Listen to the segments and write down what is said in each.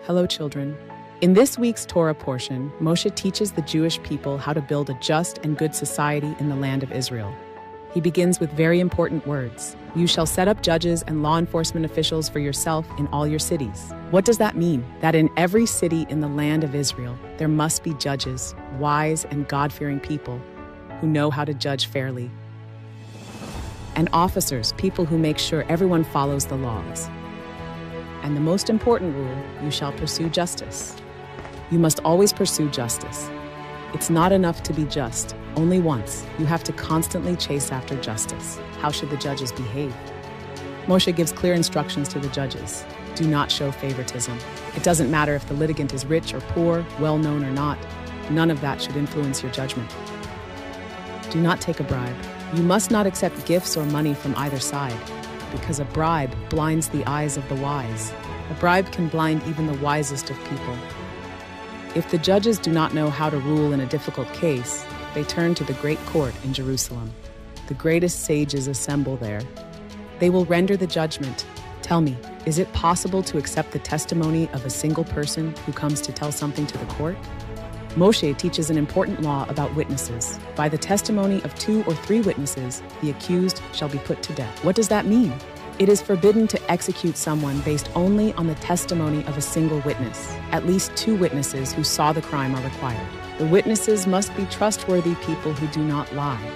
Hello, children. In this week's Torah portion, Moshe teaches the Jewish people how to build a just and good society in the land of Israel. He begins with very important words. You shall set up judges and law enforcement officials for yourself in all your cities. What does that mean? That in every city in the land of Israel, there must be judges, wise and God-fearing people who know how to judge fairly. And officers, people who make sure everyone follows the laws. And the most important rule, you shall pursue justice. You must always pursue justice. It's not enough to be just, only once. You have to constantly chase after justice. How should the judges behave? Moshe gives clear instructions to the judges. Do not show favoritism. It doesn't matter if the litigant is rich or poor, well-known or not. None of that should influence your judgment. Do not take a bribe. You must not accept gifts or money from either side, because a bribe blinds the eyes of the wise. A bribe can blind even the wisest of people. If the judges do not know how to rule in a difficult case, they turn to the great court in Jerusalem. The greatest sages assemble there. They will render the judgment. Tell me, is it possible to accept the testimony of a single person who comes to tell something to the court? Moshe teaches an important law about witnesses. By the testimony of 2 or 3 witnesses, the accused shall be put to death. What does that mean? It is forbidden to execute someone based only on the testimony of a single witness. At least 2 witnesses who saw the crime are required. The witnesses must be trustworthy people who do not lie.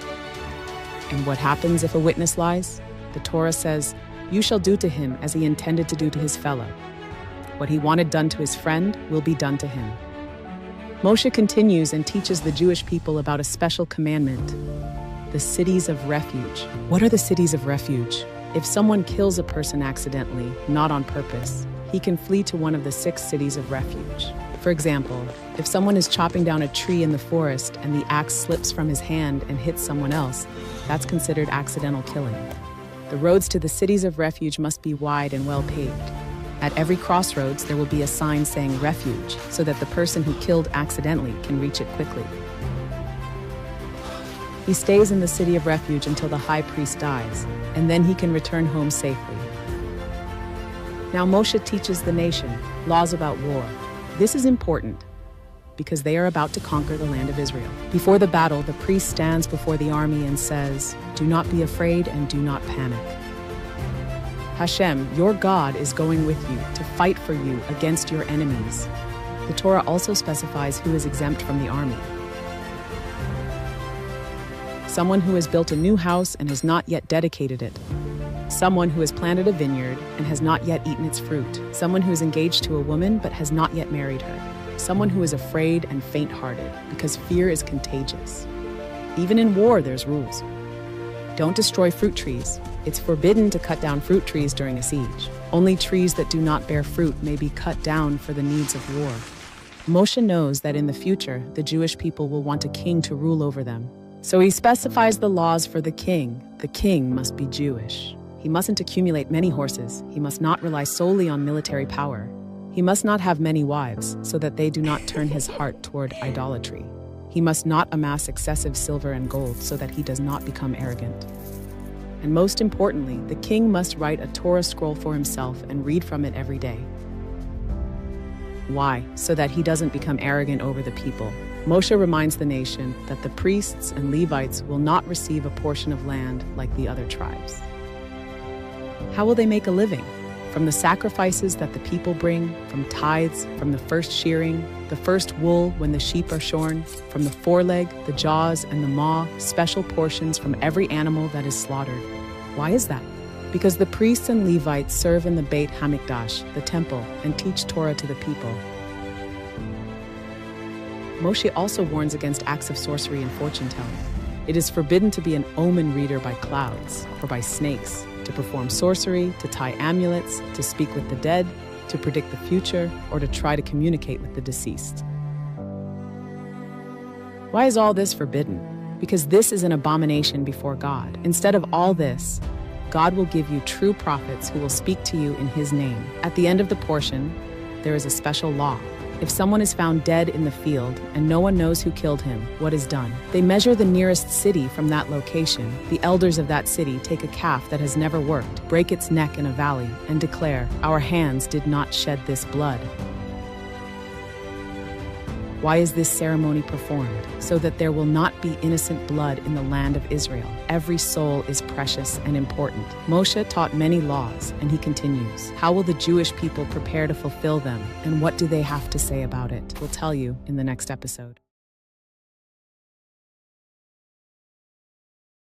And what happens if a witness lies? The Torah says, you shall do to him as he intended to do to his fellow. What he wanted done to his friend will be done to him. Moshe continues and teaches the Jewish people about a special commandment, the cities of refuge. What are the cities of refuge? If someone kills a person accidentally, not on purpose, he can flee to one of the 6 cities of refuge. For example, if someone is chopping down a tree in the forest and the axe slips from his hand and hits someone else, that's considered accidental killing. The roads to the cities of refuge must be wide and well paved. At every crossroads, there will be a sign saying refuge, so that the person who killed accidentally can reach it quickly. He stays in the city of refuge until the high priest dies, and then he can return home safely. Now Moshe teaches the nation laws about war. This is important because they are about to conquer the land of Israel. Before the battle, the priest stands before the army and says, do not be afraid and do not panic. Hashem, your God, is going with you to fight for you against your enemies. The Torah also specifies who is exempt from the army. Someone who has built a new house and has not yet dedicated it. Someone who has planted a vineyard and has not yet eaten its fruit. Someone who is engaged to a woman but has not yet married her. Someone who is afraid and faint-hearted, because fear is contagious. Even in war, there's rules. Don't destroy fruit trees. It's forbidden to cut down fruit trees during a siege. Only trees that do not bear fruit may be cut down for the needs of war. Moshe knows that in the future, the Jewish people will want a king to rule over them. So he specifies the laws for the king. The king must be Jewish. He mustn't accumulate many horses. He must not rely solely on military power. He must not have many wives, so that they do not turn his heart toward idolatry. He must not amass excessive silver and gold, so that he does not become arrogant. And most importantly, the king must write a Torah scroll for himself and read from it every day. Why? So that he doesn't become arrogant over the people. Moshe reminds the nation that the priests and Levites will not receive a portion of land like the other tribes. How will they make a living? From the sacrifices that the people bring, from tithes, from the first shearing, the first wool when the sheep are shorn, from the foreleg, the jaws, and the maw, special portions from every animal that is slaughtered. Why is that? Because the priests and Levites serve in the Beit HaMikdash, the temple, and teach Torah to the people. Moshe also warns against acts of sorcery and fortune-telling. It is forbidden to be an omen reader by clouds or by snakes, to perform sorcery, to tie amulets, to speak with the dead, to predict the future, or to try to communicate with the deceased. Why is all this forbidden? Because this is an abomination before God. Instead of all this, God will give you true prophets who will speak to you in his name. At the end of the portion, there is a special law. If someone is found dead in the field and no one knows who killed him, what is done? They measure the nearest city from that location. The elders of that city take a calf that has never worked, break its neck in a valley, and declare, "Our hands did not shed this blood." Why is this ceremony performed? So that there will not be innocent blood in the land of Israel. Every soul is precious and important. Moshe taught many laws, and he continues. How will the Jewish people prepare to fulfill them, and what do they have to say about it? We'll tell you in the next episode.